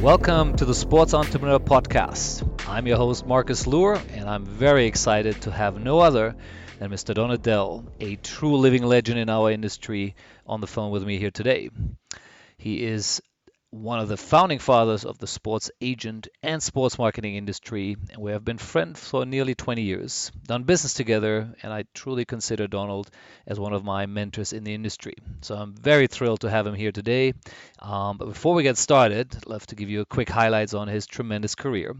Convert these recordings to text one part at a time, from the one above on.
Welcome to the Sports Entrepreneur Podcast. I'm your host, Marcus Luer, and I'm very excited to have no other than Mr. Donald Dell, a true living legend in our industry, on the phone with me here today. He is one of the founding fathers of the sports agent and sports marketing industry, and we have been friends for nearly 20 years, done business together, and I truly consider Donald as one of my mentors in the industry. So I'm very thrilled to have him here today. But before we get started, I'd love to give you a quick highlights on his tremendous career.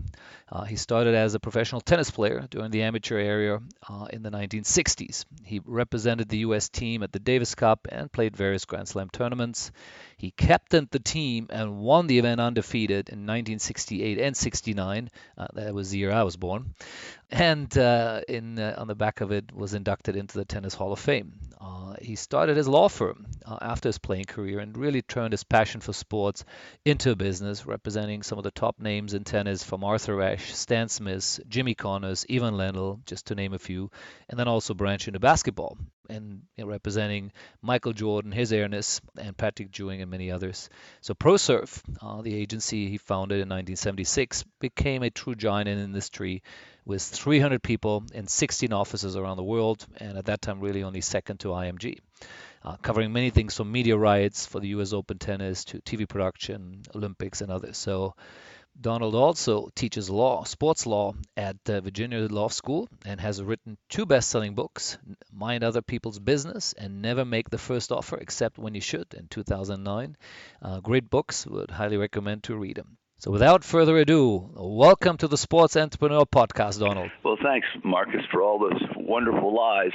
He started as a professional tennis player during the amateur era in the 1960s. He represented the U.S. team at the Davis Cup and played various Grand Slam tournaments. He captained the team and won the event undefeated in 1968 and 69. That was the year I was born. And on the back of it was inducted into the Tennis Hall of Fame. He started his law firm after his playing career and really turned his passion for sports into a business, representing some of the top names in tennis from Arthur Ashe, Stan Smith, Jimmy Connors, Ivan Lendl, just to name a few, and then also branched into basketball and representing Michael Jordan, his Airness, and Patrick Ewing and many others. So ProServe, the agency he founded in 1976, became a true giant in the industry with 300 people in 16 offices around the world, and at that time really only second to IMG, covering many things from media rights for the US Open tennis to TV production, Olympics, and others. So Donald also teaches law, sports law at Virginia Law School, and has written 2 best-selling books, Mind Other People's Business and Never Make the First Offer Except When You Should in 2009. Great books, would highly recommend to read them. So without further ado, welcome to the Sports Entrepreneur Podcast, Donald. Well, thanks, Marcus, for all those wonderful lies,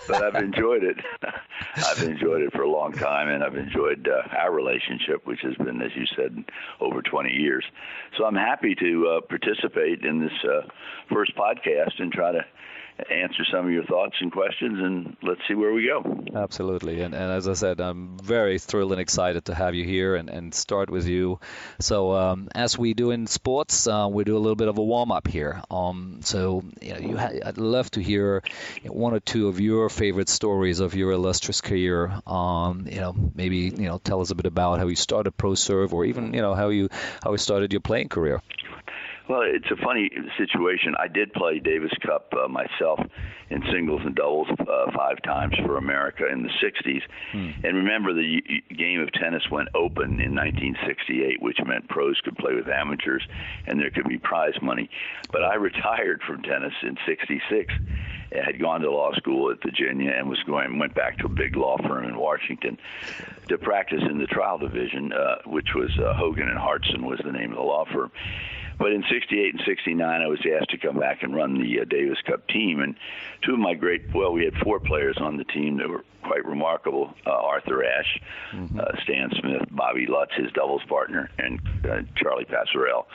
but I've enjoyed it. I've enjoyed it for a long time, and I've enjoyed our relationship, which has been, as you said, over 20 years. So I'm happy to participate in this first podcast and try to answer some of your thoughts and questions, and let's see where we go. Absolutely. And as I said, I'm very thrilled and excited to have you here and start with you. So as we do in sports, we do a little bit of a warm-up here. I'd love to hear 1 or 2 of your favorite stories of your illustrious career. Maybe tell us a bit about how you started ProServe, or even how you started your playing career. Well, it's a funny situation. I did play Davis Cup myself in singles and doubles 5 times for America in the 60s. And remember, the game of tennis went open in 1968, which meant pros could play with amateurs and there could be prize money. But I retired from tennis in 66. I had gone to law school at Virginia and went back to a big law firm in Washington to practice in the trial division, which was Hogan and Hartson was the name of the law firm. But in 68 and 69, I was asked to come back and run the Davis Cup team. And 2 of my we had 4 players on the team that were quite remarkable. Arthur Ashe, Stan Smith, Bobby Lutz, his doubles partner, and Charlie Passerelle.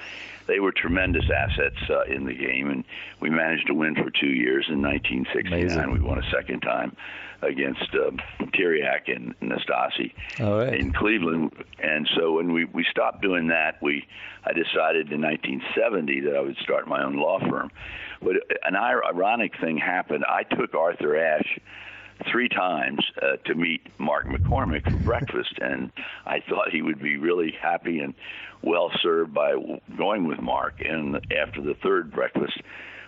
They were tremendous assets in the game, and we managed to win for 2 years. In 1969, Amazing. We won a second time against Tiriac and Nastasi in Cleveland. And so when we stopped doing that, I decided in 1970 that I would start my own law firm. But an ironic thing happened. I took Arthur Ashe 3 times to meet Mark McCormack for breakfast, and I thought he would be really happy and well served by going with Mark. And after the 3rd breakfast,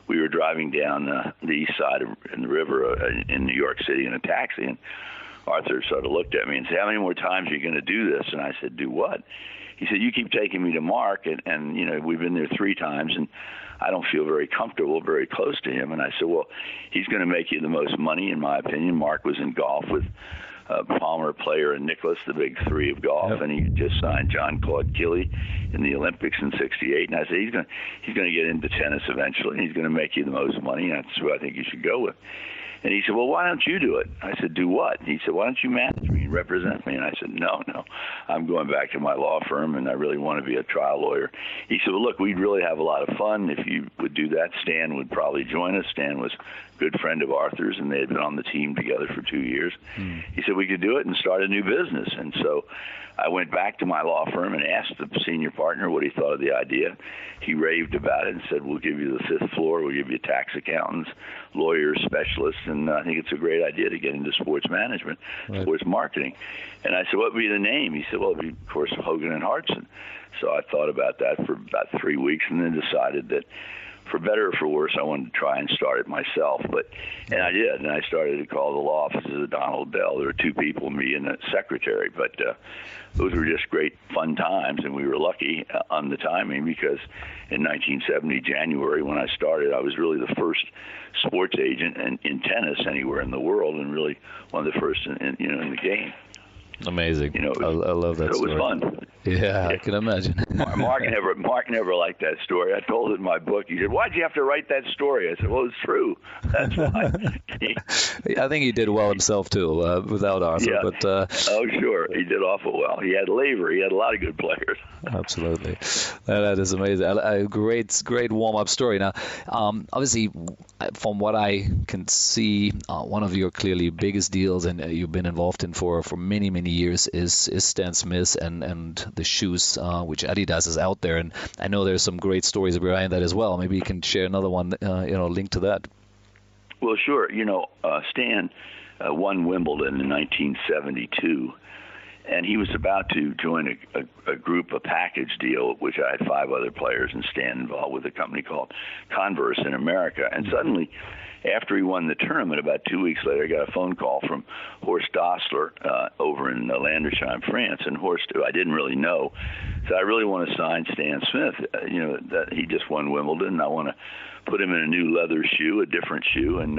we were driving down the east side of the river in New York City in a taxi, and Arthur sort of looked at me and said, "How many more times are you going to do this?" And I said, "Do what?" He said, "You keep taking me to Mark, and we've been there 3 times, and I don't feel very comfortable, very close to him." And I said, "Well, he's going to make you the most money, in my opinion." Mark was in golf with Palmer, Player, and Nicklaus, the big 3 of golf, and he just signed John Claude Gilly in the Olympics in '68. And I said, he's going to get into tennis eventually, and he's going to make you the most money, and that's who I think you should go with. And he said, "Well, why don't you do it?" I said, "Do what?" He said, "Why don't you manage me and represent me?" And I said, No, I'm going back to my law firm, and I really want to be a trial lawyer." He said, "Well, look, we'd really have a lot of fun if you would do that. Stan would probably join us." Stan was a good friend of Arthur's, and they had been on the team together for 2 years. He said, "We could do it and start a new business." And so I went back to my law firm and asked the senior partner what he thought of the idea. He raved about it and said, "We'll give you the 5th floor. We'll give you tax accountants, lawyers, specialists, and I think it's a great idea to get into sports management, sports marketing. And I said, what would be the name? He said, well, it'd be, of course, Hogan and Hartson. So I thought about that for about 3 weeks and then decided that for better or for worse, I wanted to try and start it myself. And I did, and I started to call the law offices of Donald Dell. There were 2 people, me and a secretary, but those were just great fun times, and we were lucky on the timing because in 1970, January, when I started, I was really the first sports agent in tennis anywhere in the world, and really one of the first in the game. Amazing. I love that story. It was fun. Yeah, I can imagine. Mark never liked that story. I told it in my book. He said, "Why'd you have to write that story?" I said, "Well, it's true. That's why." I think he did well himself too, without Arthur. Yeah. But oh, sure, he did awful well. He had Lever. He had a lot of good players. Absolutely, that is amazing. A great warm-up story. Now, obviously, from what I can see, one of your clearly biggest deals, and you've been involved in for many years, is Stan Smith and the shoes, which Adidas is out there. And I know there's some great stories behind that as well. Maybe you can share another one, linked to that. Well, sure. Stan won Wimbledon in 1972, and he was about to join a package deal, which I had 5 other players and Stan involved with a company called Converse in America. And suddenly, after he won the tournament, about 2 weeks later, I got a phone call from Horst Dassler over in Landersheim, France. And Horst, who I didn't really know, said, I really want to sign Stan Smith. That he just won Wimbledon, and I want to put him in a new leather shoe, a different shoe. And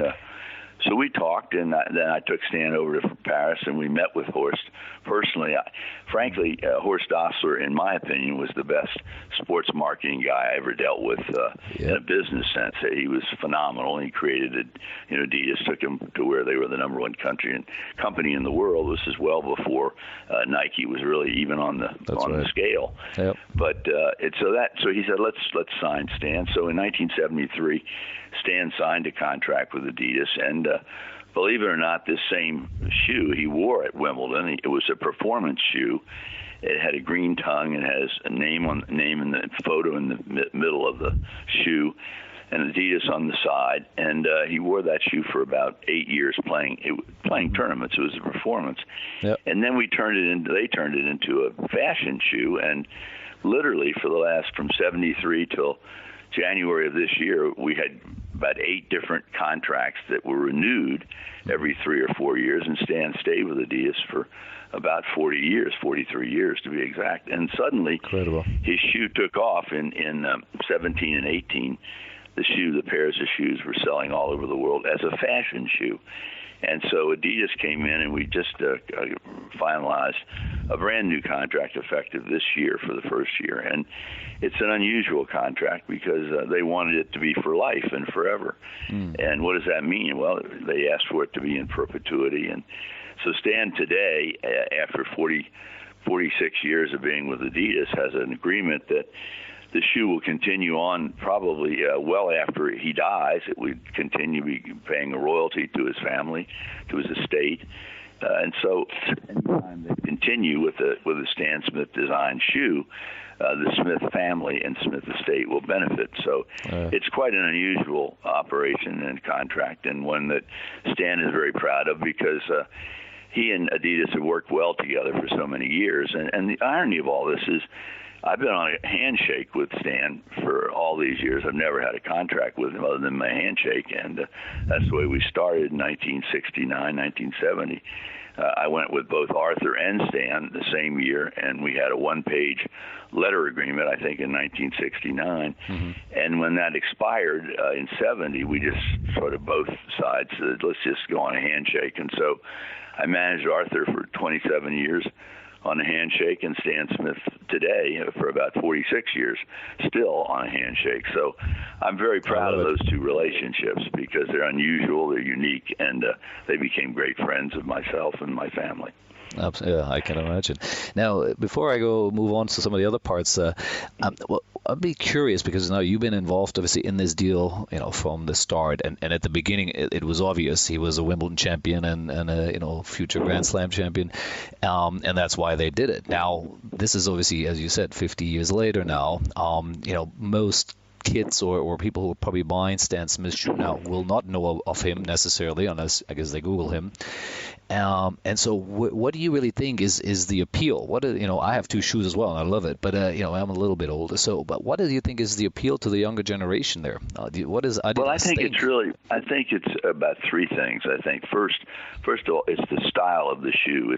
so we talked, and then I took Stan over to Paris, and we met with Horst personally. Frankly, Horst Dassler, in my opinion, was the best sports marketing guy I ever dealt with in a business sense. He was phenomenal. He created Adidas, took him to where they were the number 1 company in the world. This is well before Nike was really even on the scale. Yep. But so he said, let's sign Stan. So in 1973, Stan signed a contract with Adidas, and believe it or not, this same shoe he wore at Wimbledon. It was a performance shoe. It had a green tongue. It has a name in the photo in the middle of the shoe, and Adidas on the side. And he wore that shoe for about 8 years playing tournaments. It was a performance. Yep. And then they turned it into a fashion shoe, and literally from 73 till January of this year, we had about 8 different contracts that were renewed every 3 or 4 years, and Stan stayed with Adidas for about 40 years, 43 years to be exact. And suddenly, Incredible. His shoe took off in 17 and 18. The pairs of shoes were selling all over the world as a fashion shoe. And so Adidas came in, and we just finalized a brand new contract effective this year for the first year. And it's an unusual contract because they wanted it to be for life and forever. And what does that mean? Well, they asked for it to be in perpetuity. And so Stan today, after 46 years of being with Adidas, has an agreement that the shoe will continue on probably well after he dies. It would continue to be paying a royalty to his family, to his estate. And so anytime they continue with a Stan Smith designed shoe, the Smith family and Smith estate will benefit. So it's quite an unusual operation and contract, and one that Stan is very proud of because he and Adidas have worked well together for so many years. And the irony of all this is I've been on a handshake with Stan for all these years. I've never had a contract with him other than my handshake, and that's the way we started in 1969, 1970. I went with both Arthur and Stan the same year, and we had a 1-page letter agreement, I think, in 1969. And when that expired in 70, we just sort of both sides said, let's just go on a handshake. And so I managed Arthur for 27 years on a handshake, and Stan Smith today for about 46 years still on a handshake. So I'm very proud of those 2 relationships because they're unusual, they're unique, and they became great friends of myself and my family. Absolutely, yeah, I can imagine. Now, before I move on to some of the other parts, I'd be curious because now you've been involved, obviously, in this deal, from the start, and at the beginning, it was obvious he was a Wimbledon champion and a future Grand Slam champion, and that's why they did it. Now, this is obviously, as you said, 50 years later now. Most kids or people who are probably buying Stan Smith shoe now will not know of him necessarily, unless I guess they Google him. And so, what do you really think is the appeal? I have two shoes as well, and I love it, but I'm a little bit older. So, but what do you think is the appeal to the younger generation there? What is Adidas? Well, I think it's about three things. I think first of all, it's the style of the shoe.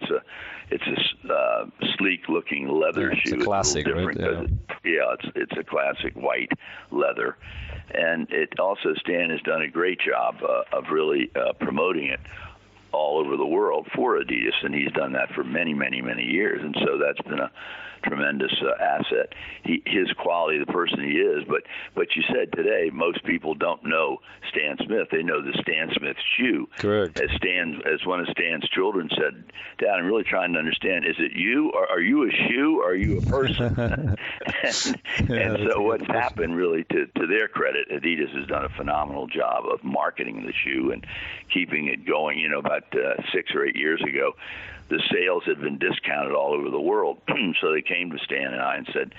It's a sleek-looking leather shoe. It's a classic, right? It's a classic white leather, and it also Stan has done a great job of really promoting it all over the world for Adidas, and he's done that for many, many, many years, and so that's been a tremendous asset. His quality, the person he is, but you said today most people don't know Stan Smith. They know the Stan Smith shoe. Correct. As one of Stan's children said, Dad, I'm really trying to understand, is it you, or are you a shoe, or are you a person? and so what's happened, really, to their credit, Adidas has done a phenomenal job of marketing the shoe and keeping it going. About 6 or 8 years ago, the sales had been discounted all over the world. So they came to Stan and I and said,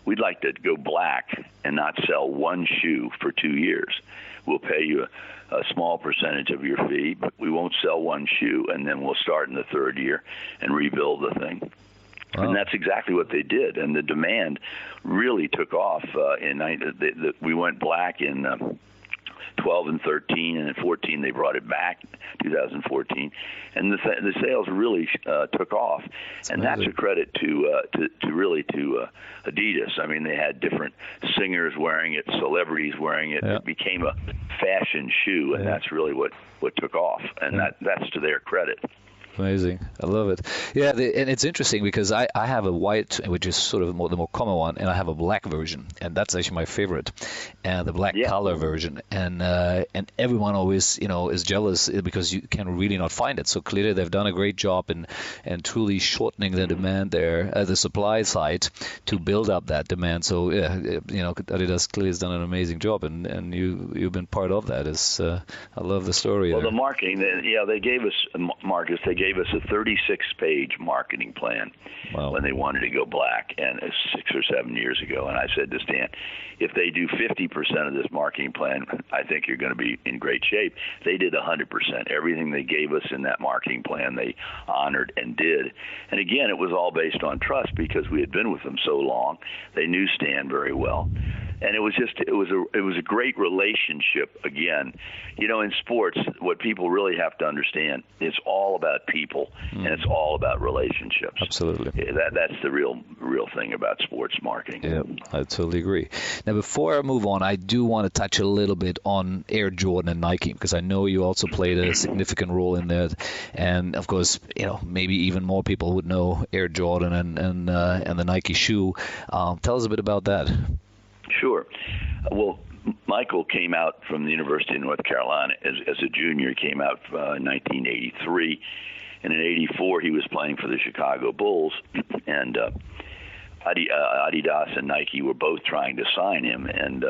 we'd like to go black and not sell one shoe for 2 years. We'll pay you a small percentage of your fee, but we won't sell one shoe, and then we'll start in the third year and rebuild the thing. Wow. And that's exactly what they did, and the demand really took off. We went black in 12 and 13, and in 14 they brought it back, 2014, and the sales really took off. That's a credit to Adidas. I mean, they had different singers wearing it, celebrities wearing it. Yeah. It became a fashion shoe, and that's really what took off, and that's to their credit. Amazing. I love it. Yeah, and it's interesting because I have a white, which is sort of the more common one, and I have a black version, and that's actually my favorite, and the black color version. And everyone always, is jealous because you can really not find it. So clearly they've done a great job in truly shortening the demand there, the supply side, to build up that demand. So Adidas clearly has done an amazing job, and you've been part of that. I love the story. Well, the marketing, they gave us, Marcus, gave us a 36-page marketing plan when they wanted to go black, and 6 or 7 years ago. And I said to Stan, if they do 50% of this marketing plan, I think you're going to be in great shape. They did 100%. Everything they gave us in that marketing plan, they honored and did. And again, it was all based on trust because we had been with them so long. They knew Stan very well. And it was a great relationship. Again, in sports, what people really have to understand, it's all about people, and it's all about relationships. Absolutely. That's the real thing about sports marketing. Yeah, I totally agree. Now, before I move on, I do want to touch a little bit on Air Jordan and Nike, because I know you also played a significant role in that. And of course, maybe even more people would know Air Jordan and the Nike shoe. Tell us a bit about that. Sure. Well, Michael came out from the University of North Carolina as a junior. He came out in 1983, and in '84 he was playing for the Chicago Bulls, and Adidas and Nike were both trying to sign him, and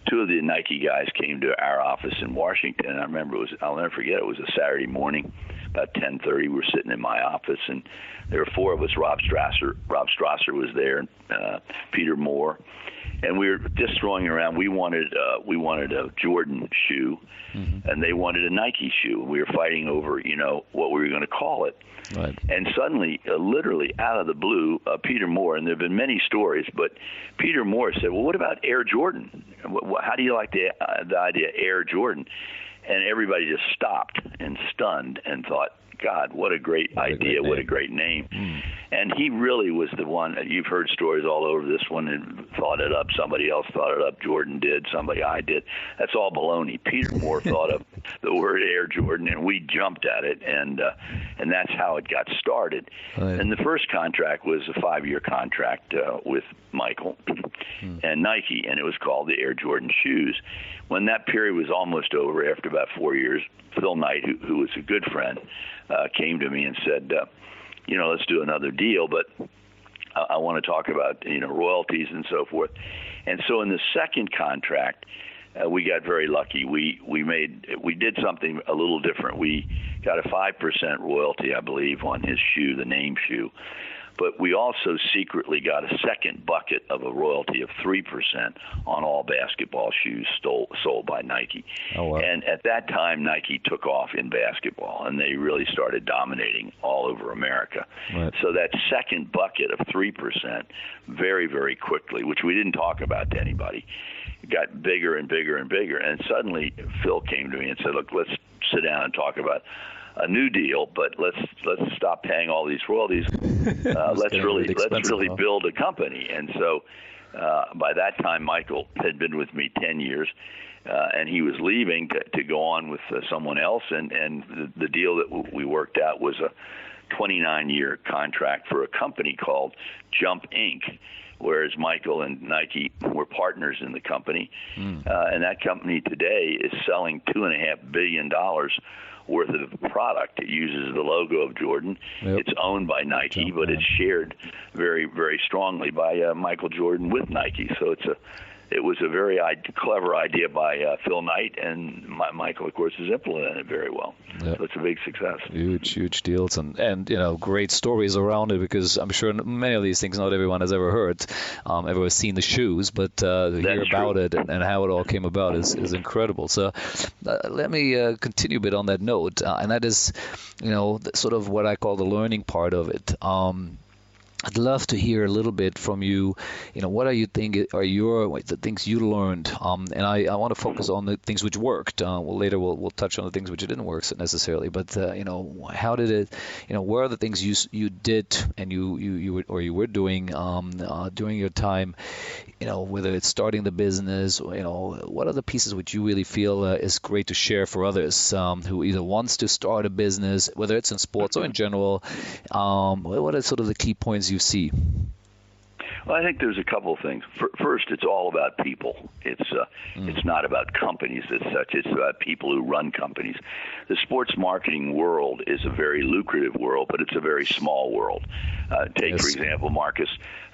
two of the Nike guys came to our office in Washington, and I remember I'll never forget, it was a Saturday morning, about 10:30. We were sitting in my office, and there were four of us. Rob Strasser was there, and Peter Moore. And we were just throwing around. We wanted a Jordan shoe, and they wanted a Nike shoe. We were fighting over, what we were going to call it. Right. And suddenly, literally out of the blue, Peter Moore, and there have been many stories, but Peter Moore said, "Well, what about Air Jordan? How do you like the idea of Air Jordan?" And everybody just stopped and stunned and thought, God, what a great idea, what a great name. And he really was the one. You've heard stories all over. This one and thought it up. Somebody else thought it up. Jordan did. I did. That's all baloney. Peter Moore thought of the word Air Jordan, and we jumped at it, and that's how it got started. Right. And the first contract was a 5-year contract with Michael and Nike, and it was called the Air Jordan shoes. When that period was almost over, after about 4 years, Phil Knight, who was a good friend, came to me and said, let's do another deal, but I want to talk about, royalties and so forth. And so in the second contract, we got very lucky. We did something a little different. We got a 5% royalty, I believe, on his shoe, the name shoe. But we also secretly got a second bucket of a royalty of 3% on all basketball shoes sold by Nike. Oh, wow. And at that time, Nike took off in basketball, and they really started dominating all over America. Right. So that second bucket of 3% very, very quickly, which we didn't talk about to anybody, got bigger and bigger and bigger. And suddenly Phil came to me and said, look, let's sit down and talk about a new deal, but let's stop paying all these royalties. Let's really build a company. And so by that time, Michael had been with me 10 years, and he was leaving to go on with someone else. And the deal that we worked out was a 29-year contract for a company called Jump Inc., whereas Michael and Nike were partners in the company. And that company today is selling $2.5 billion worth of product. It uses the logo of Jordan. Yep. It's owned by Nike, but it's shared very, very strongly by Michael Jordan with Nike. So it was a very clever idea by Phil Knight, and Michael, of course, has implemented it very well. Yep. So it's a big success. Huge deals, and great stories around it, because I'm sure many of these things not everyone has ever heard, ever seen the shoes, but to hear about it and how it all came about is incredible. So let me continue a bit on that note, and that is, sort of what I call the learning part of it. I'd love to hear a little bit from you. What are you think are the things you learned? And I want to focus on the things which worked. Later we'll touch on the things which didn't work necessarily. But how did it? Where are the things you did and you were doing during your time? Whether it's starting the business, what are the pieces which you really feel is great to share for others who either wants to start a business, whether it's in sports or in general. What are sort of the key points you see? Well, I think there's a couple of things. First, it's all about people. It's not about companies as such. It's about people who run companies. The sports marketing world is a very lucrative world, but it's a very small world. Take, for example, Marcus,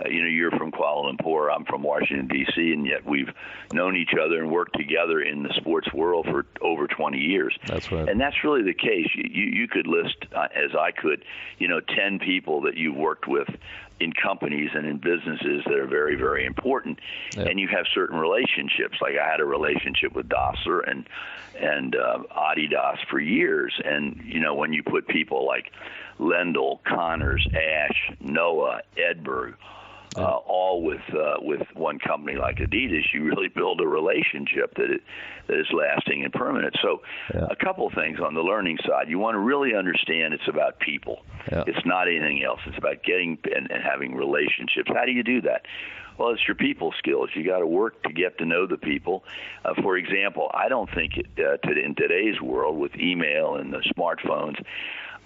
you're from Kuala Lumpur, I'm from Washington, D.C., and yet we've known each other and worked together in the sports world for over 20 years. That's right. And that's really the case. You could list, as I could, 10 people that you've worked with in companies and in businesses that are very, very important. Yep. And you have certain relationships. Like I had a relationship with Dassler and Adidas for years. And, when you put people like Lendl, Connors, Ash, Noah, Edberg, all with one company like Adidas, you really build a relationship that is lasting and permanent. So a couple things on the learning side. You want to really understand it's about people. Yeah. It's not anything else. It's about getting and having relationships. How do you do that? Well, it's your people skills. You got to work to get to know the people. For example, I don't think in today's world with email and the smartphones,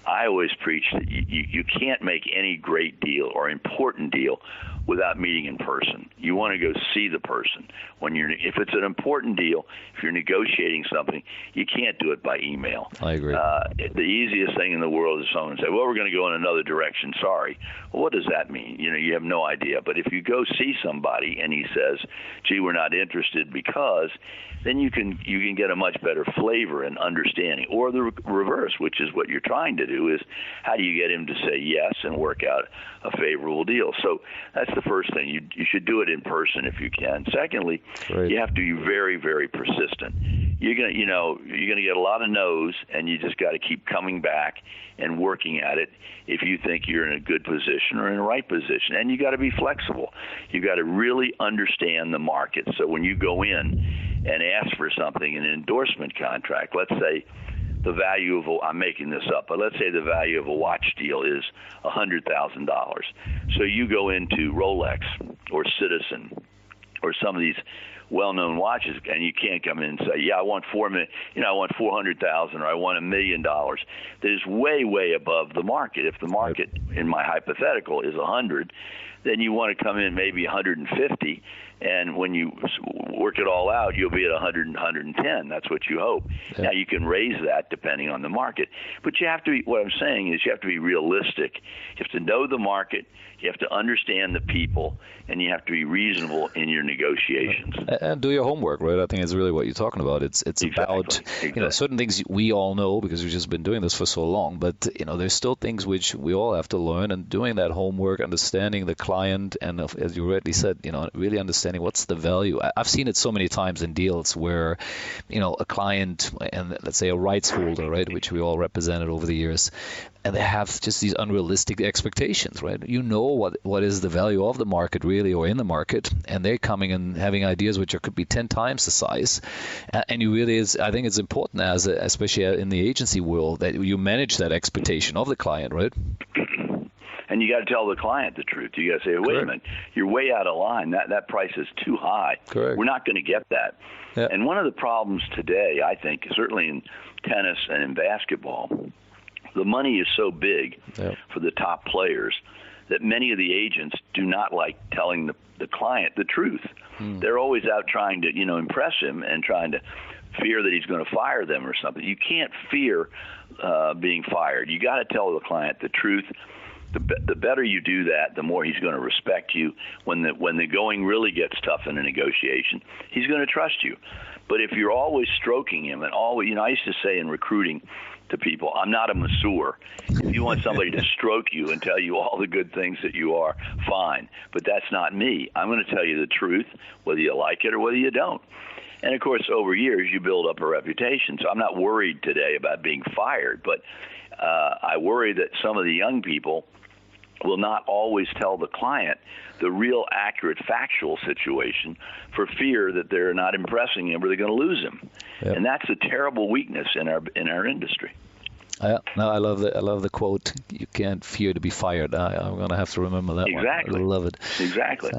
I always preach that you can't make any great deal or important deal without meeting in person. You want to go see the person. If it's an important deal, if you're negotiating something, you can't do it by email. I agree. The easiest thing in the world is someone say, well, we're going to go in another direction, sorry. Well, what does that mean? You have no idea. But if you go see somebody and he says, gee, we're not interested because, then you can get a much better flavor and understanding. Or the reverse, which is what you're trying to do, is how do you get him to say yes and work out a favorable deal? So that's the first thing. You should do it in person if you can. Secondly, you have to be very, very persistent. You're gonna get a lot of no's, and you just got to keep coming back and working at it if you think you're in a good position or in the right position. And you got to be flexible. You got to really understand the market. So when you go in and ask for something, an endorsement contract, let's say the value of I'm making this up, but let's say the value of a watch deal is $100,000. So you go into Rolex or Citizen or some of these well-known watches, and you can't come in and say, yeah, I want I want $400,000 or I want $1 million. That is way, way above the market. If the market, in my hypothetical, is 100, then you want to come in maybe 150, and when you work it all out, you'll be at 100 and 110. That's what you hope. Yeah. Now, you can raise that depending on the market, but you have to be, what I'm saying is you have to be realistic. You have to know the market, you have to understand the people, and you have to be reasonable in your negotiations. And do your homework, right? I think it's really what you're talking about. It's about certain things we all know because we've just been doing this for so long. But there's still things which we all have to learn. And doing that homework, understanding the client, and as you rightly said, really understanding what's the value. I've seen it so many times in deals where, a client and let's say a rights holder, right, which we all represented over the years, and they have just these unrealistic expectations, right? What is the value of the market really, or in the market, and they're coming and having ideas which could be 10 times the size. And I think it's important, especially in the agency world, that you manage that expectation of the client, right? And you got to tell the client the truth. You got to say, wait a minute, you're way out of line. That price is too high. Correct. We're not going to get that. Yeah. And one of the problems today, I think, certainly in tennis and in basketball, the money is so big for the top players that many of the agents do not like telling the client the truth. They're always out trying to, impress him and trying to fear that he's going to fire them or something. You can't fear being fired. You got to tell the client the truth. The better you do that, the more he's going to respect you. When the going really gets tough in a negotiation, he's going to trust you. But if you're always stroking him and always, I used to say in recruiting to people, I'm not a masseur. If you want somebody to stroke you and tell you all the good things that you are, fine. But that's not me. I'm going to tell you the truth, whether you like it or whether you don't. And, of course, over years, you build up a reputation. So I'm not worried today about being fired, but I worry that some of the young people will not always tell the client the real accurate factual situation for fear that they're not impressing him or they're going to lose him. Yep. And that's a terrible weakness in our industry. No, I love the quote. You can't fear to be fired. I'm going to have to remember that exactly. one. I love it. Exactly.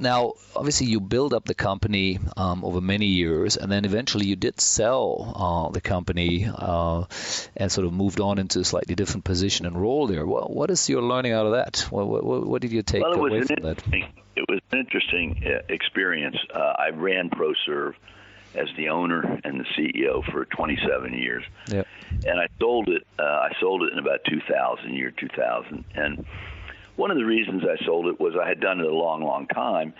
Now obviously you build up the company over many years, and then eventually you did sell the company and sort of moved on into a slightly different position and role there. What is your learning out of that? What did you take away from that? It was an interesting experience. I ran ProServe as the owner and the CEO for 27 years. Yep. And I sold it in about 2000. And one of the reasons I sold it was I had done it a long, long time,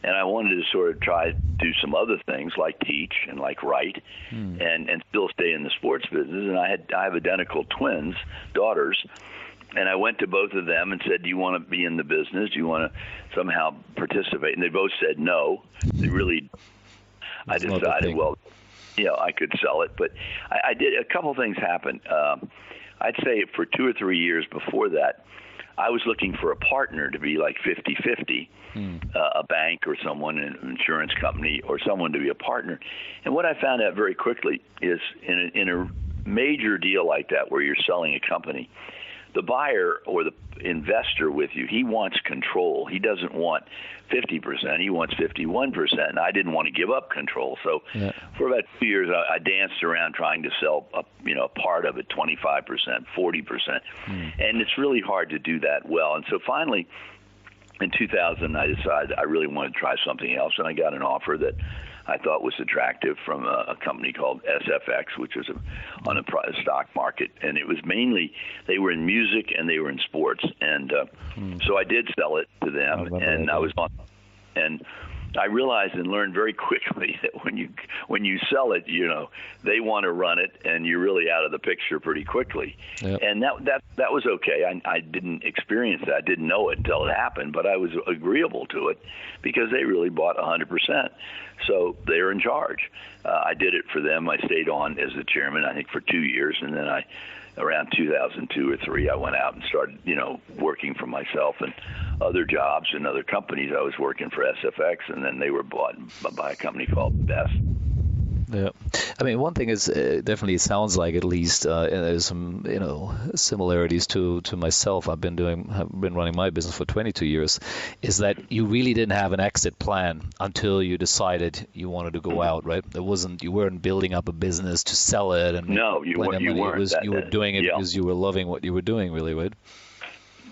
and I wanted to sort of try to do some other things like teach and like write and still stay in the sports business. And I have identical twins, daughters, and I went to both of them and said, do you want to be in the business? Do you want to somehow participate? And they both said no. They really I decided, I could sell it. But I did. A couple things happened. I'd say for 2 or 3 years before that, I was looking for a partner to be like 50-50, a bank or someone, an insurance company, or someone to be a partner. And what I found out very quickly is in a major deal like that where you're selling a company, the buyer or the investor with you, he wants control. He doesn't want 50%. He wants 51%. And I didn't want to give up control. So for about 2 years, I danced around trying to sell a part of it, 25%, 40%. And it's really hard to do that well. And so finally, in 2000, I decided I really wanted to try something else. And I got an offer that I thought was attractive from a company called SFX, which was on a stock market. And it was mainly, they were in music and they were in sports. And so I did sell it to them, and I was on. And I realized and learned very quickly that when you sell it, they want to run it, and you're really out of the picture pretty quickly. Yep. And that was okay. I didn't experience that. I didn't know it until it happened, but I was agreeable to it because they really bought 100%. So they were in charge. I did it for them. I stayed on as the chairman, I think, for 2 years, and then around 2002 or 3, I went out and started, working for myself and other jobs and other companies. I was working for SFX, and then they were bought by a company called Best. Yeah, I mean, one thing is definitely it sounds like at least there's some similarities to myself. I've been running my business for 22 years. Is that you really didn't have an exit plan until you decided you wanted to go out, right? You weren't building up a business to sell it and no, you weren't. You were doing it because you were loving what you were doing, really, right?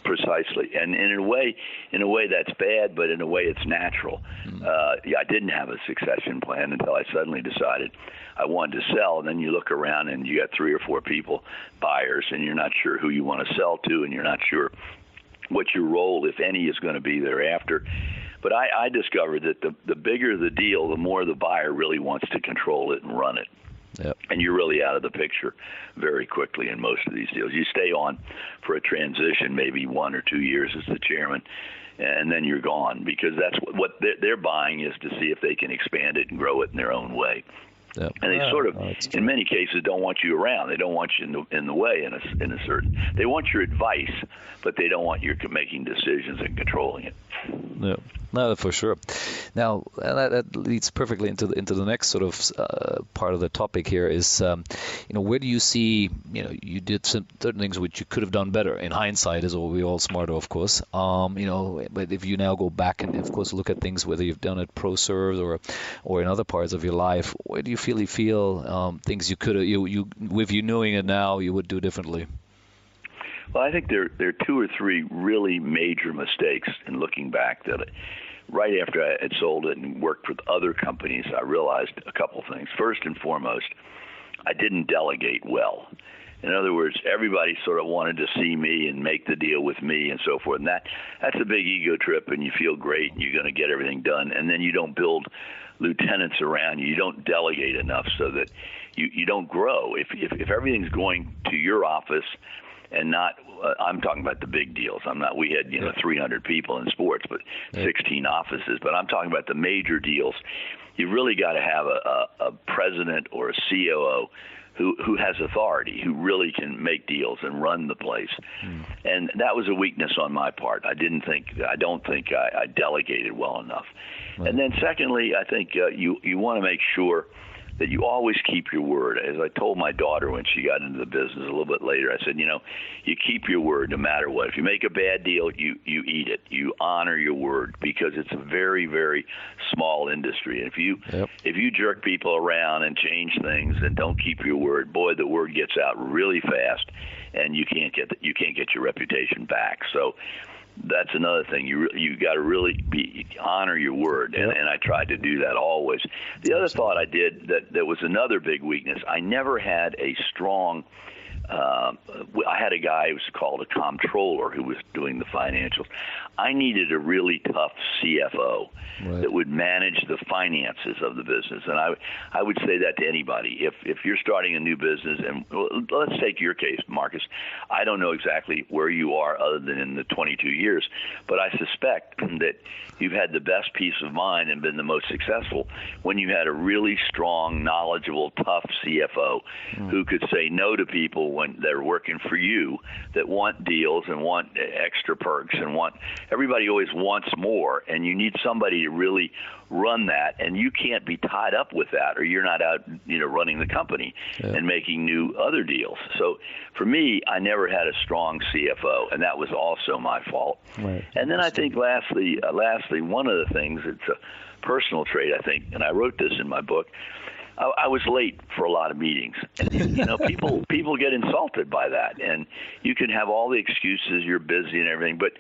Precisely, and in a way that's bad, but in a way it's natural. I didn't have a succession plan until I suddenly decided I wanted to sell, and then you look around and you got 3 or 4 people, buyers, and you're not sure who you want to sell to, and you're not sure what your role, if any, is going to be thereafter. But I discovered that the bigger the deal, the more the buyer really wants to control it and run it. Yep. And you're really out of the picture very quickly in most of these deals. You stay on for a transition, maybe 1 or 2 years as the chairman, and then you're gone, because that's what they're buying is to see if they can expand it and grow it in their own way. Yep. And they sort of, in many cases, don't want you around. They don't want you in the way in a certain. They want your advice, but they don't want you making decisions and controlling it. No, for sure. Now that leads perfectly into the next sort of part of the topic here is, where do you see, you did some certain things which you could have done better. In hindsight, is all we all smarter, of course. But if you now go back and of course look at things, whether you've done it pro serve or in other parts of your life, where do you feel things you could have, you with you knowing it now, you would do differently? Well, I think there are 2 or 3 really major mistakes in looking back that right after I had sold it and worked with other companies, I realized a couple things. First and foremost, I didn't delegate well. In other words, everybody sort of wanted to see me and make the deal with me and so forth. And that's a big ego trip, and you feel great and you're going to get everything done. And then you don't build lieutenants around you. You don't delegate enough so that you don't grow. If everything's going to your office and not, I'm talking about the big deals. We had 300 people in sports, but 16 offices. But I'm talking about the major deals. You really got to have a president or a COO who has authority, who really can make deals and run the place. And that was a weakness on my part. I don't think I delegated well enough. And then secondly, I think you want to make sure that you always keep your word. As I told my daughter when she got into the business a little bit later, I said, you keep your word no matter what. If you make a bad deal, you eat it. You honor your word, because it's a very, very small industry. And if you jerk people around and change things and don't keep your word, boy, the word gets out really fast, and you can't get your reputation back. So that's another thing. You got to really honor your word, and I tried to do that always. The other thought I did that was another big weakness. I never had a strong. I had a guy who was called a comptroller who was doing the financials. I needed a really tough CFO that would manage the finances of the business. And I would say that to anybody. If you're starting a new business, and let's take your case, Marcus. I don't know exactly where you are other than in the 22 years, but I suspect that you've had the best peace of mind and been the most successful when you had a really strong, knowledgeable, tough CFO who could say no to people when they're working for you that want deals and want extra perks and everybody always wants more, and you need somebody to really run that, and you can't be tied up with that, or you're not out running the company and making new other deals. So for me, I never had a strong CFO, and that was also my fault. Right. And then I think lastly, one of the things, it's a personal trait, I think, and I wrote this in my book, I was late for a lot of meetings. And, people get insulted by that, and you can have all the excuses, you're busy and everything, but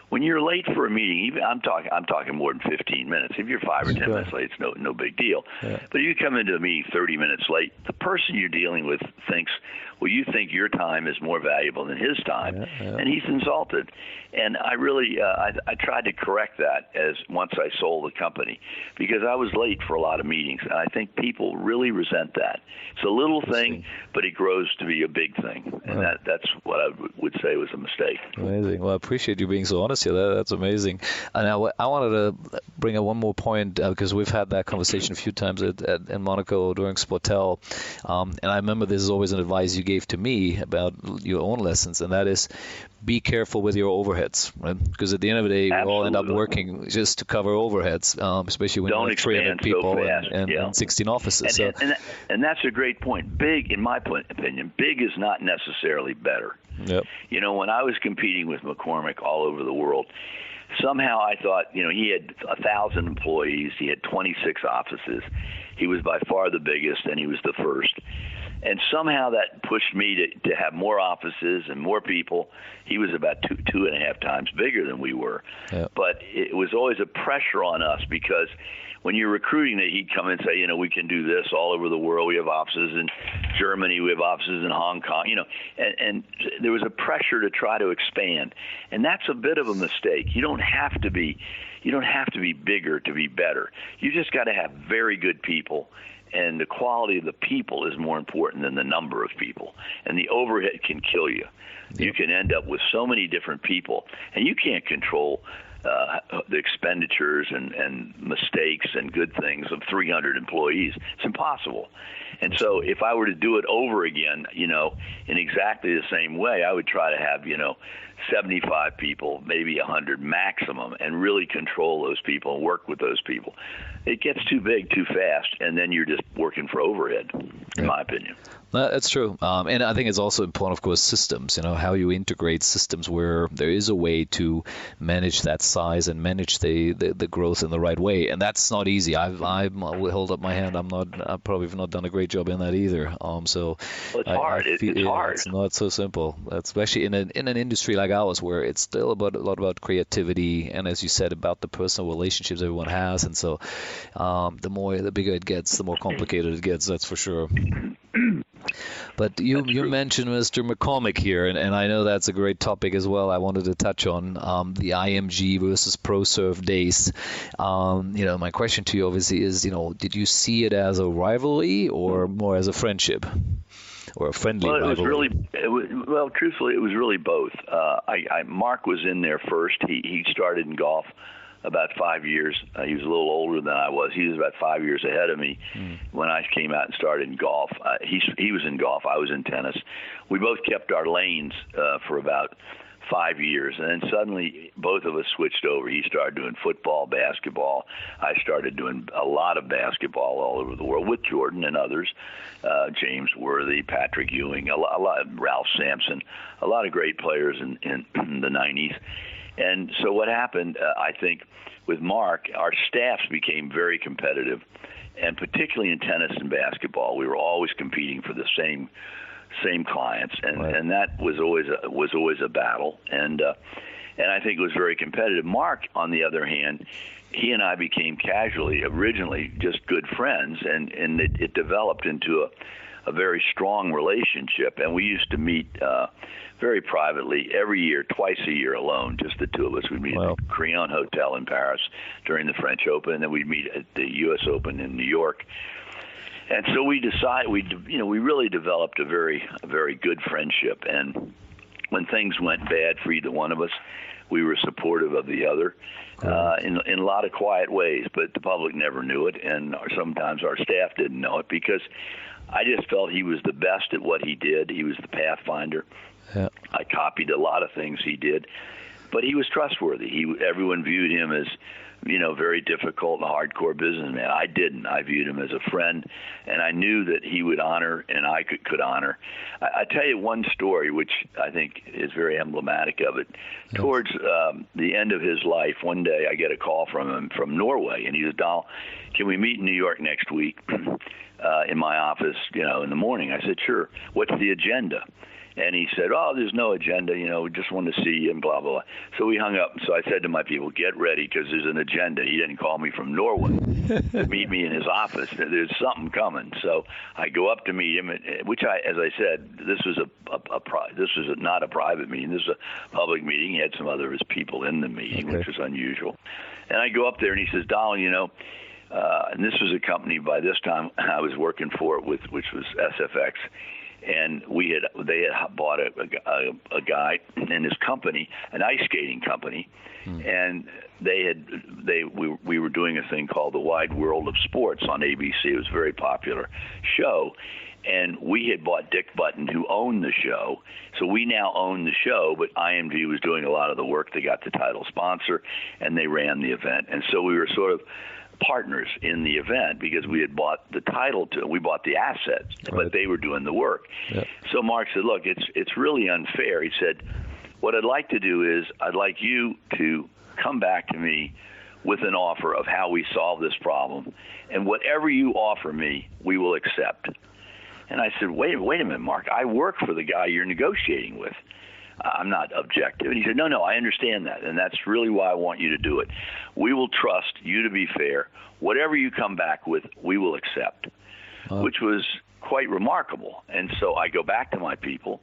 when you're late for a meeting, even I'm talking more than 15 minutes. If you're 5 or 10 minutes late, it's no big deal. Yeah. But if you come into a meeting 30 minutes late, the person you're dealing with thinks, well, you think your time is more valuable than his time, and he's insulted. And I really, I tried to correct that once I sold the company, because I was late for a lot of meetings, and I think people really resent that. It's a little thing, but it grows to be a big thing, and that's what I would say was a mistake. Amazing. Well, I appreciate you being so honest here. That's amazing. And I wanted to bring up one more point, because we've had that conversation a few times in Monaco during Sportel, and I remember this is always an advice you gave to me about your own lessons, and that is, be careful with your overheads, right? Because at the end of the day, we all end up working just to cover overheads, especially when you have 300 people and 16 offices. And that's a great point. Big, in my opinion, big is not necessarily better. Yep. When I was competing with McCormack all over the world, somehow I thought, he had 1,000 employees. He had 26 offices. He was by far the biggest, and he was the first. And somehow that pushed me to have more offices and more people. He was about two and a half times bigger than we were. Yep. But it was always a pressure on us because when you're recruiting, he'd come and say, we can do this all over the world. We have offices in Germany. We have offices in Hong Kong, and there was a pressure to try to expand. And that's a bit of a mistake. You don't have to be bigger to be better. You just got to have very good people. And the quality of the people is more important than the number of people. And the overhead can kill you. Yep. You can end up with so many different people, and you can't control the expenditures and mistakes and good things of 300 employees. It's impossible. And so if I were to do it over again, in exactly the same way, I would try to have, 75 people, maybe 100 maximum, and really control those people and work with those people. It gets too big too fast, and then you're just working for overhead, in my opinion. That's true. And I think it's also important, of course, systems, how you integrate systems where there is a way to manage that size and manage the growth in the right way. And that's not easy. I will hold up my hand. I've probably not done a great job in that either. So it's hard. It's hard. It's not so simple, especially in an industry like ours where it's still a lot about creativity and, as you said, about the personal relationships everyone has. And so the bigger it gets, the more complicated it gets, that's for sure. But you mentioned Mr. McCormack here, and I know that's a great topic as well. I wanted to touch on the IMG versus ProServe days. My question to you obviously is, did you see it as a rivalry or more as a friendship or a friendly rivalry? Truthfully, it was really both. Mark was in there first. He started in golf about 5 years. He was a little older than I was. He was about 5 years ahead of me when I came out and started in golf. He was in golf. I was in tennis. We both kept our lanes for about 5 years, and then suddenly both of us switched over. He started doing football, basketball. I started doing a lot of basketball all over the world with Jordan and others, James Worthy, Patrick Ewing, a lot, Ralph Sampson, a lot of great players in the 90s. And so what happened, I think, with Mark, our staffs became very competitive, and particularly in tennis and basketball, we were always competing for the same clients, and that was always a battle, and I think it was very competitive. Mark, on the other hand, he and I became originally just good friends, and it developed into a very strong relationship, and we used to meet very privately every year, twice a year alone, just the two of us. We'd meet at the Crillon Hotel in Paris during the French Open, and then we'd meet at the U.S. Open in New York. And so we we really developed a very good friendship. And when things went bad for either one of us, we were supportive of the other in a lot of quiet ways, but the public never knew it, and sometimes our staff didn't know it, because I just felt he was the best at what he did. He was the pathfinder. Yeah. I copied a lot of things he did, but he was trustworthy. Everyone viewed him as, very difficult and a hardcore businessman. I didn't. I viewed him as a friend, and I knew that he would honor and I could honor. I tell you one story, which I think is very emblematic of it. Yes. Towards the end of his life, one day I get a call from him from Norway, and he says, "Donald, can we meet in New York next week in my office, in the morning?" I said, "Sure. What's the agenda?" And he said, "Oh, there's no agenda, we just want to see you," and blah, blah, blah. So we hung up. So I said to my people, "Get ready, because there's an agenda." He didn't call me from Norway to meet me in his office. There's something coming. So I go up to meet him, which as I said, this was not a private meeting. This was a public meeting. He had some other of his people in the meeting, which was unusual. And I go up there, and he says, "Donald, and this was a company by this time I was working for, which was SFX. And they had bought a guy and his company, an ice skating company, and we were doing a thing called The Wide World of Sports on ABC. It was a very popular show, and we had bought Dick Button, who owned the show. So we now own the show, but IMG was doing a lot of the work. They got the title sponsor, and they ran the event, and so we were sort of partners in the event, because we had bought the title we bought the assets, but they were doing the work. Yep. So Mark said, "Look, it's really unfair." He said, "What I'd like to do is I'd like you to come back to me with an offer of how we solve this problem, and whatever you offer me, we will accept." And I said, wait a minute, Mark. I work for the guy you're negotiating with. I'm not objective. And he said, no, I understand that, and that's really why I want you to do it. We will trust you to be fair. Whatever you come back with, we will accept, which was quite remarkable. And so I go back to my people,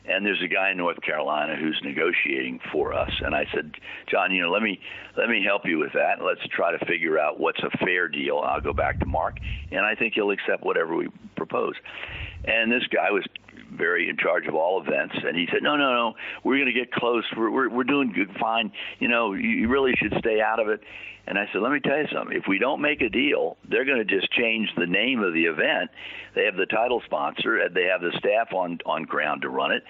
and there's a guy in North Carolina who's negotiating for us. And I said, John, let me help you with that. Let's try to figure out what's a fair deal. I'll go back to Mark, and I think he'll accept whatever we propose. And this guy was very in charge of all events, and he said, no, we're going to get close. We're doing good, fine. You really should stay out of it. And I said, let me tell you something. If we don't make a deal, they're going to just change the name of the event. They have the title sponsor, and they have the staff on ground to run it,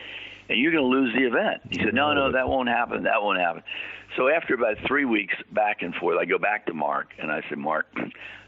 and you're going to lose the event. He said, no, that won't happen. That won't happen. So after about 3 weeks back and forth, I go back to Mark, and I said, Mark,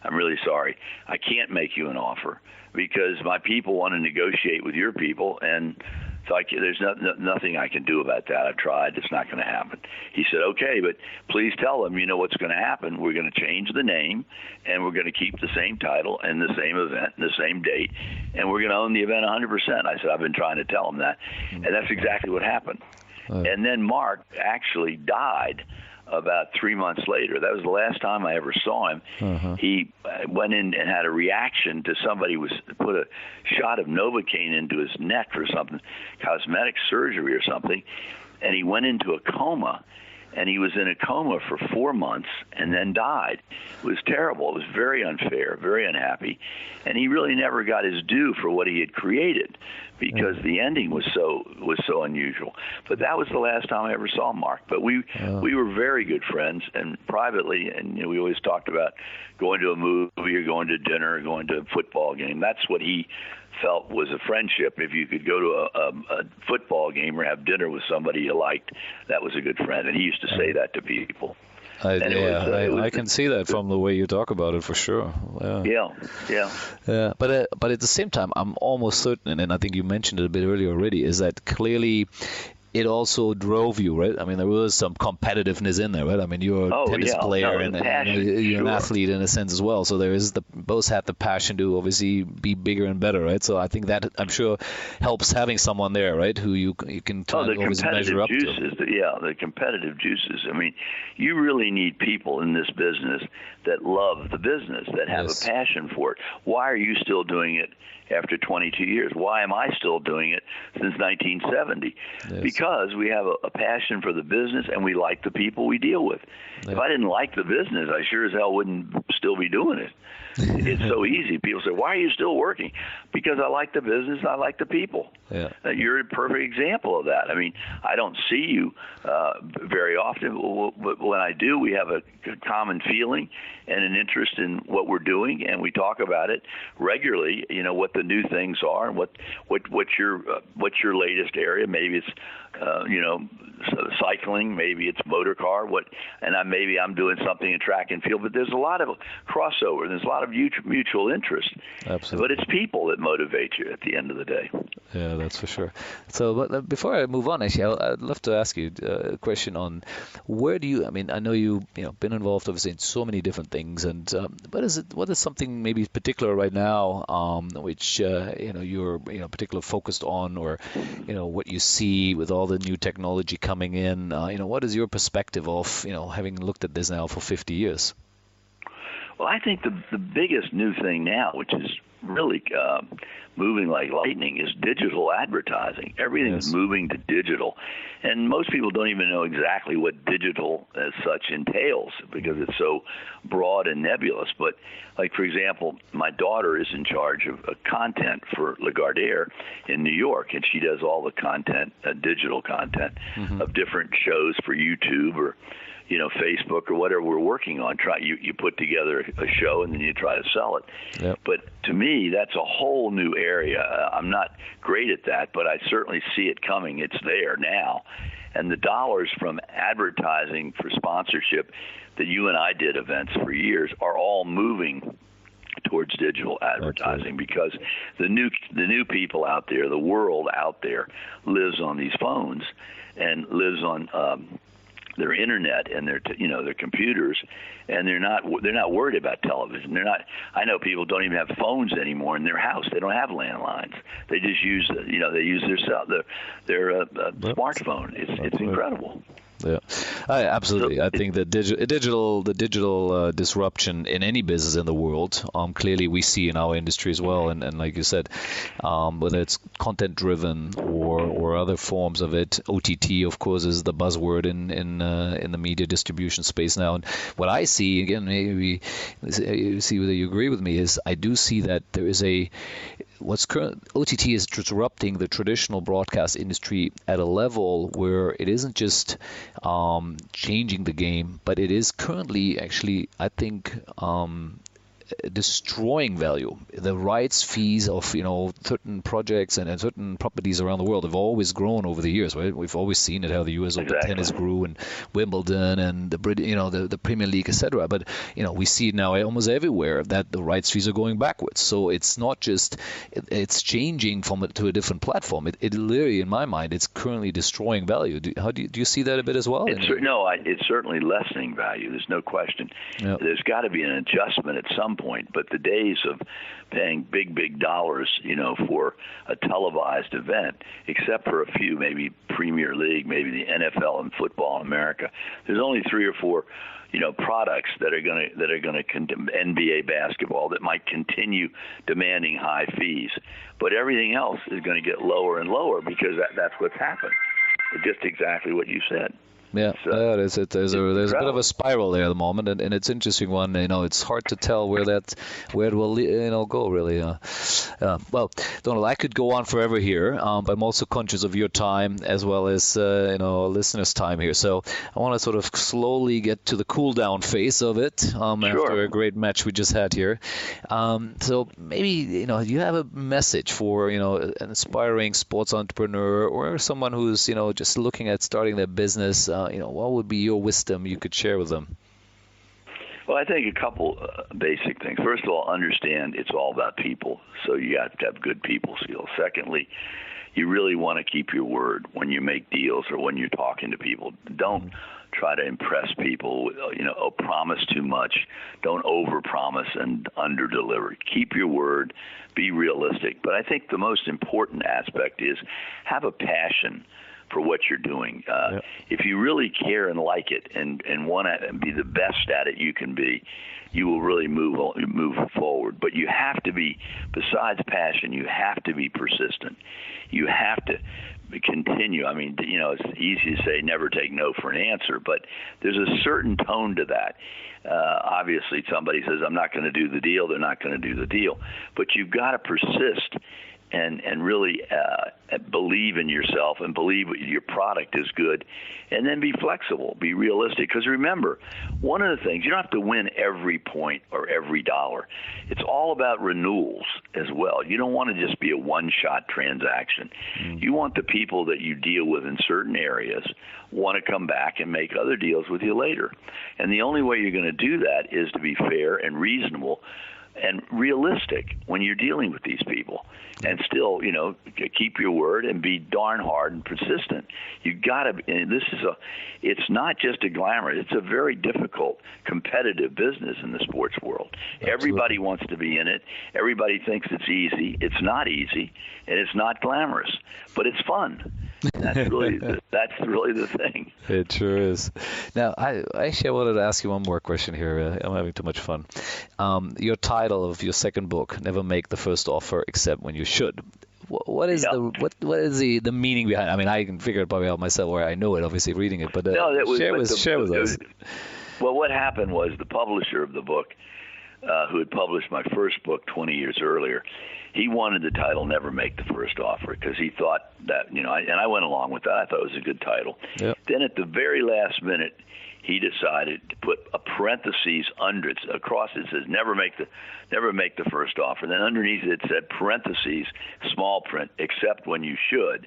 I'm really sorry. I can't make you an offer because my people want to negotiate with your people, and so there's nothing I can do about that. I've tried. It's not going to happen. He said, okay, but please tell them, what's going to happen. We're going to change the name, and we're going to keep the same title and the same event and the same date, and we're going to own the event 100%. I said, I've been trying to tell them that, and that's exactly what happened. And then Mark actually died about 3 months later. That was the last time I ever saw him. He went in and had a reaction to somebody put a shot of Novocaine into his neck for something, cosmetic surgery or something, and he went into a coma. And he was in a coma for 4 months and then died. It was terrible. It was very unfair, very unhappy. And he really never got his due for what he had created because the ending was so unusual. But that was the last time I ever saw Mark. But we were very good friends, and privately, and we always talked about going to a movie or going to dinner or going to a football game. That's what he felt was a friendship. If you could go to a football game or have dinner with somebody you liked, that was a good friend. And he used to say that to people. I can see that from the way you talk about it, for sure. Yeah. But at the same time, I'm almost certain, and I think you mentioned it a bit earlier already, is that clearly it also drove you, right? I mean, there was some competitiveness in there, right? I mean, you're a tennis player and you're an athlete in a sense as well. So there is both had the passion to obviously be bigger and better, right? So I think that, I'm sure, helps having someone there, right, who you can always measure up to. The competitive juices. I mean, you really need people in this business that love the business, that have a passion for it. Why are you still doing it after 22 years? Why am I still doing it since 1970? Because we have a passion for the business and we like the people we deal with. If I didn't like the business, I sure as hell wouldn't still be doing it. It's so easy. People say, why are you still working? Because I like the business, I like the people. You're a perfect example of that. I mean, I don't see you very often, but when I do, we have a common feeling and an interest in what we're doing, and we talk about it regularly, what the new things are and what's your latest area. Maybe it's cycling, maybe it's motor car, maybe I'm doing something in track and field, but there's a lot of crossover. There's a lot of mutual interest. Absolutely. But it's people that motivate you at the end of the day. Yeah, that's for sure. So, but before I move on, actually, I'd love to ask you a question on where do you? I mean, I know you've been involved obviously in so many different things, and what is something maybe particular right now, which you're particularly focused on, or what you see with all the new technology coming in? What is your perspective of having looked at this now for 50 years? Well, I think the biggest new thing now, which is really moving like lightning, is digital advertising. Everything's moving to digital. And most people don't even know exactly what digital as such entails because it's so broad and nebulous. But, like, for example, my daughter is in charge of content for Lagardère in New York, and she does all the content, digital content of different shows for YouTube or Facebook or whatever we're working on. You put together a show and then you try to sell it. But to me, that's a whole new area. I'm not great at that, but I certainly see it coming. It's there now. And the dollars from advertising for sponsorship that you and I did events for years are all moving towards digital advertising because the new people out there, the world out there lives on these phones and lives on their internet and their computers, and they're not worried about television. I know people don't even have phones anymore in their house. They don't have landlines. They just use they use their smartphone. It's incredible. Yeah, absolutely. I think the digital disruption in any business in the world, clearly we see in our industry as well. And like you said, whether it's content driven or other forms of it, OTT of course is the buzzword in the media distribution space now. And what I see, again, maybe you see whether you agree with me, is I do see that there is OTT is disrupting the traditional broadcast industry at a level where it isn't just changing the game, but it is currently actually, I think, destroying value. The rights fees of certain projects and certain properties around the world have always grown over the years, right? We've always seen it, how the U.S. Open tennis grew, and Wimbledon, and the Premier League, etc. But we see now almost everywhere that the rights fees are going backwards. So it's not just it's changing to a different platform. It literally, in my mind, it's currently destroying value. Do you see that a bit as well? It's certainly lessening value. There's no question. Yep. There's got to be an adjustment at some point, but the days of paying big dollars, for a televised event, except for a few, maybe Premier League, maybe the NFL and football in America, there's only 3 or 4, products that are going to NBA basketball that might continue demanding high fees, but everything else is going to get lower and lower because that's what's happened. Just exactly what you said. Yeah, there's a bit of a spiral there at the moment, and it's an interesting one. It's hard to tell where it will go really. Well, Donald, I could go on forever here, but I'm also conscious of your time as well as listeners' time here. So I want to sort of slowly get to the cool down phase of it after a great match we just had here. So maybe you have a message for an aspiring sports entrepreneur or someone who's just looking at starting their business. What would be your wisdom you could share with them? Well, I think a couple basic things. First of all, understand it's all about people, so you have to have good people skills. Secondly, you really want to keep your word when you make deals or when you're talking to people. Don't try to impress people, promise too much. Don't overpromise and underdeliver. Keep your word, be realistic. But I think the most important aspect is have a passion for what you're doing. If you really care and like it and want to be the best at it you can be, you will really move forward. But you have to be, besides passion, you have to be persistent. You have to continue. I mean, it's easy to say never take no for an answer, but there's a certain tone to that. Obviously, somebody says, I'm not going to do the deal, they're not going to do the deal. But you've got to persist and really believe in yourself and believe your product is good, and then be flexible, be realistic. Because remember, one of the things, you don't have to win every point or every dollar. It's all about renewals as well. You don't want to just be a one-shot transaction. You want the people that you deal with in certain areas want to come back and make other deals with you later. And the only way you're going to do that is to be fair and reasonable and realistic when you're dealing with these people, and still, keep your word and be darn hard and persistent. You got to. It's not just a glamour. It's a very difficult, competitive business in the sports world. Absolutely. Everybody wants to be in it. Everybody thinks it's easy. It's not easy, and it's not glamorous, but it's fun. That's really the thing. It sure is. Now, I wanted to ask you one more question here. I'm having too much fun. Your title of your second book, "Never Make the First Offer Except When You Should." What is the meaning behind it? I mean, I can figure it probably out myself, or I know it, obviously, reading it. But share with us. Well, what happened was the publisher of the book, who had published my first book 20 years earlier, he wanted the title "Never Make the First Offer" because he thought that, and I went along with that. I thought it was a good title. Yep. Then at the very last minute, he decided to put a parentheses under it. Across it says never make the first offer. Then underneath it said parentheses, small print, except when you should.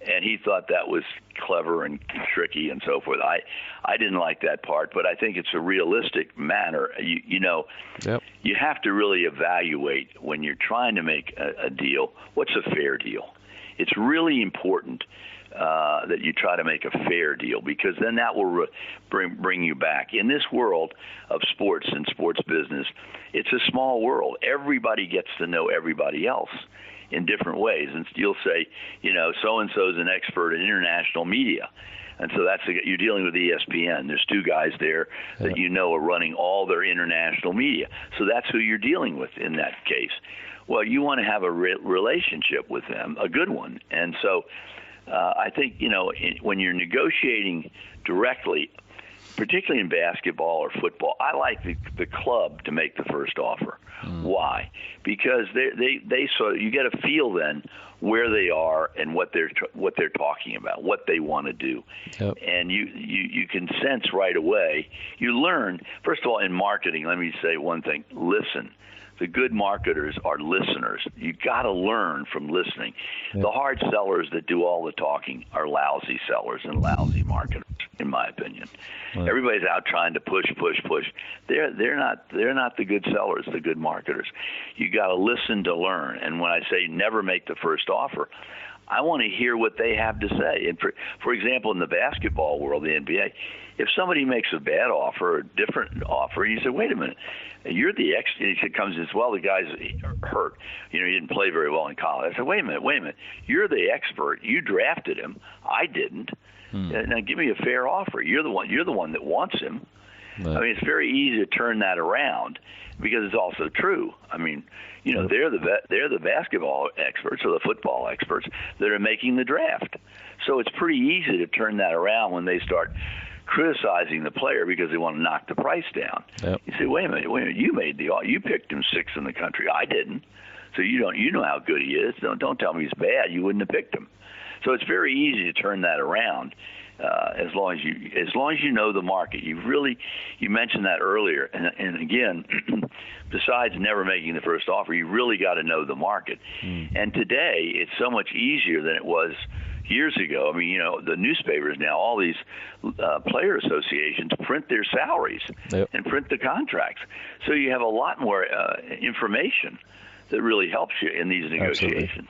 And he thought that was clever and tricky and so forth. I didn't like that part, but I think it's a realistic manner. You have to really evaluate when you're trying to make a deal, what's a fair deal? It's really important that you try to make a fair deal, because then that will bring you back. In this world of sports and sports business, it's a small world. Everybody gets to know everybody else in different ways. And you'll say, so-and-so is an expert in international media. And so you're dealing with ESPN. There's two guys there that are running all their international media. So that's who you're dealing with in that case. Well, you want to have a relationship with them, a good one. And so I think, when you're negotiating directly, particularly in basketball or football, I like the club to make the first offer. Why? Because they sort of, you get a feel then where they are and what they're talking about, what they want to do. Yep. And you can sense right away. You learn, first of all, in marketing, let me say one thing, listen. The good marketers are listeners. You got to learn from listening. Yep. The hard sellers that do all the talking are lousy sellers and lousy marketers, in my opinion. Right. Everybody's out trying to push. They're not the good sellers, the good marketers. You got to listen to learn. And when I say never make the first offer, I want to hear what they have to say. And for example, in the basketball world, the NBA, if somebody makes a bad offer or a different offer, you say, wait a minute, you're the it comes as well, the guy's hurt. He didn't play very well in college. I said, wait a minute, you're the expert. You drafted him. I didn't. Now give me a fair offer. You're the one that wants him. Right. I mean, it's very easy to turn that around because it's also true. I mean, they're the basketball experts or the football experts that are making the draft. So it's pretty easy to turn that around when they start criticizing the player because they want to knock the price down. Yep. You say, wait a minute, you picked him sixth in the country. I didn't. So you know how good he is. Don't tell me he's bad. You wouldn't have picked him. So it's very easy to turn that around. As long as you know the market. You mentioned that earlier, and again, besides never making the first offer, you really got to know the market. And today it's so much easier than it was years ago. I mean, the newspapers now, all these player associations print their salaries and print the contracts, so you have a lot more information that really helps you in these negotiations.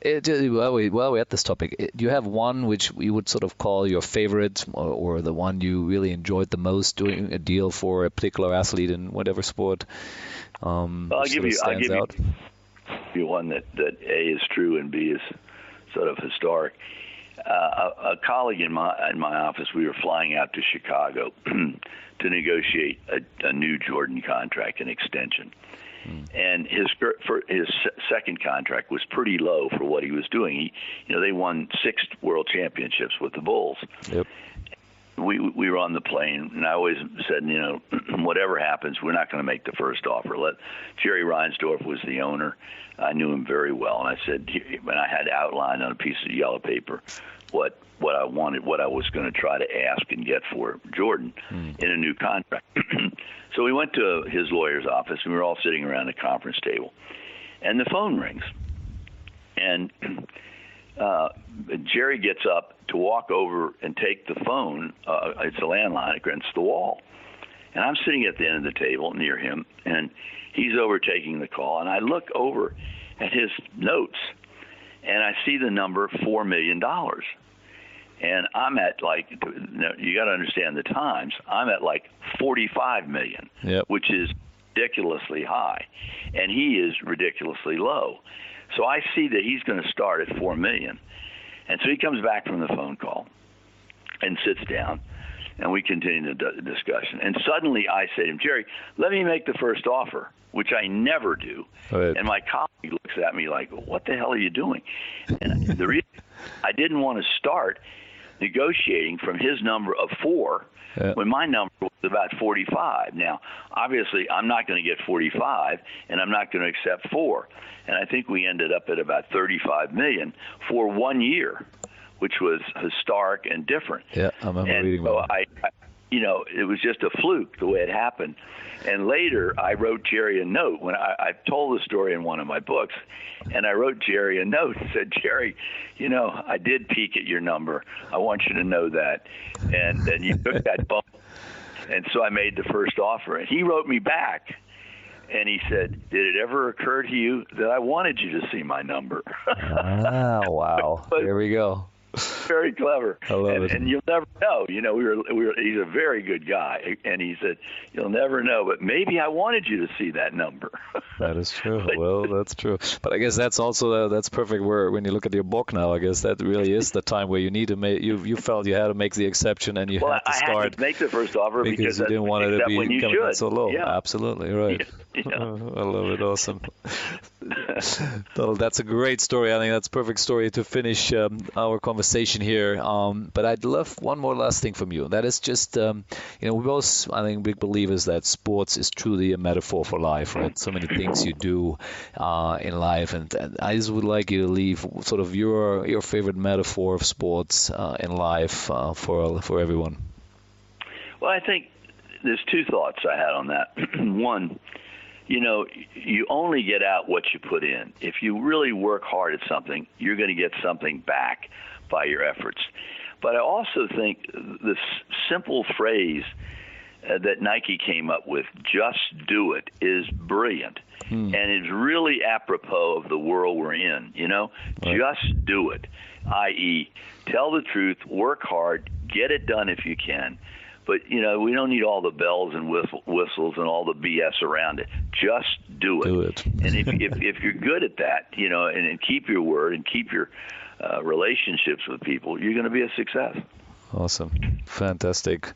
Absolutely. While we're at this topic, do you have one which you would sort of call your favorite, or the one you really enjoyed the most doing a deal for a particular athlete in whatever sport? I'll give you one that A is true and B is sort of historic. A colleague in my office, we were flying out to Chicago to negotiate a new Jordan contract, an extension. And his second contract was pretty low for what he was doing. They won 6 world championships with the Bulls. Yep. We were on the plane, and I always said, whatever happens, we're not going to make the first offer. Jerry Reinsdorf was the owner. I knew him very well, and I said, when I had outlined on a piece of yellow paper what I wanted, what I was going to try to ask and get for Jordan in a new contract. So we went to his lawyer's office, and we were all sitting around a conference table. And the phone rings. And Jerry gets up to walk over and take the phone. It's a landline against the wall. And I'm sitting at the end of the table near him, and he's over taking the call. And I look over at his notes, and I see the number $4 million. And I'm at you got to understand the times. I'm at 45 million, which is ridiculously high, and he is ridiculously low. So I see that he's going to start at 4 million, and so he comes back from the phone call and sits down, and we continue the discussion. And suddenly I say to him, Jerry, let me make the first offer, which I never do. Right. And my colleague looks at me like, what the hell are you doing? And the reason I didn't want to start negotiating from his number of 4 when my number was about 45. Now, obviously, I'm not going to get 45, and I'm not going to accept 4. And I think we ended up at about 35 million for 1 year, which was historic and different. Yeah, I remember reading about it. It was just a fluke the way it happened. And later, I wrote Jerry a note. When I told the story in one of my books, and I wrote Jerry a note and said, Jerry, I did peek at your number. I want you to know that. And you took that bump. And so I made the first offer. And he wrote me back And he said, "Did it ever occur to you that I wanted you to see my number?" Wow. There we go. Very clever. I love it. And you'll never know. You know, he's a very good guy. And he said, "You'll never know, but maybe I wanted you to see that number." That is true. Well, that's true. But I guess that's also that's perfect where when you look at your book now, I guess that really is the time where you need to make you felt you had to make the exception and you had to start. I had to make the first offer because you didn't want it to be coming in so low. Yeah. Absolutely right. Yeah. I love it. Awesome. Donald, that's a great story. I think that's a perfect story to finish our conversation here. But I'd love one more last thing from you. That is just, we both, I think, big believers that sports is truly a metaphor for life, right? So many things you do in life. And I just would like you to leave sort of your favorite metaphor of sports in life for everyone. Well, I think there's two thoughts I had on that. One, you only get out what you put in. If you really work hard at something, you're going to get something back by your efforts. But I also think this simple phrase that Nike came up with, "just do it," is brilliant. And it's really apropos of the world we're in, Right. Just do it, i.e., tell the truth, work hard, get it done if you can. But, we don't need all the bells and whistles and all the BS around it. Just do it. Do it. And if you're good at that, and keep your word and keep your relationships with people, you're going to be a success. Awesome. Fantastic.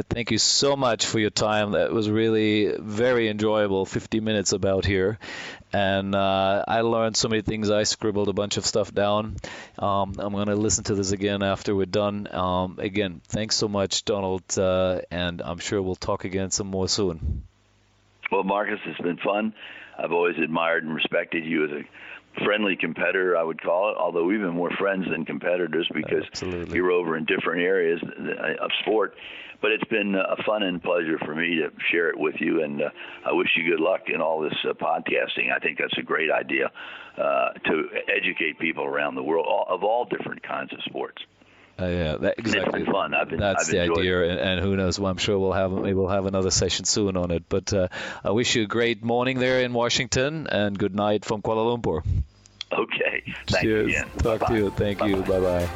Thank you so much for your time. That was really very enjoyable, 50 minutes about here. And I learned so many things. I scribbled a bunch of stuff down. I'm going to listen to this again after we're done. Again, thanks so much, Donald, and I'm sure we'll talk again some more soon. Well, Marcus, it's been fun. I've always admired and respected you as a friendly competitor, I would call it, although we've been more friends than competitors because Absolutely. You're over in different areas of sport. But it's been a fun and pleasure for me to share it with you, and I wish you good luck in all this podcasting. I think that's a great idea to educate people around the world of all different kinds of sports. Exactly. It's been fun. That's the idea, and who knows? Well, I'm sure we'll have another session soon on it. But I wish you a great morning there in Washington, and good night from Kuala Lumpur. Okay. Thank you again. Talk Bye-bye. to you. Thank Bye-bye. you. Bye-bye.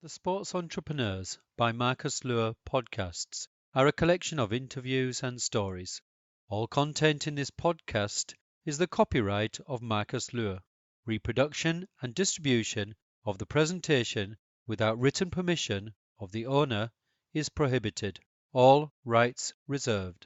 The Sports Entrepreneurs by Marcus Luer podcasts are a collection of interviews and stories. All content in this podcast is the copyright of Marcus Luer. Reproduction and distribution of the presentation without written permission of the owner is prohibited. All rights reserved.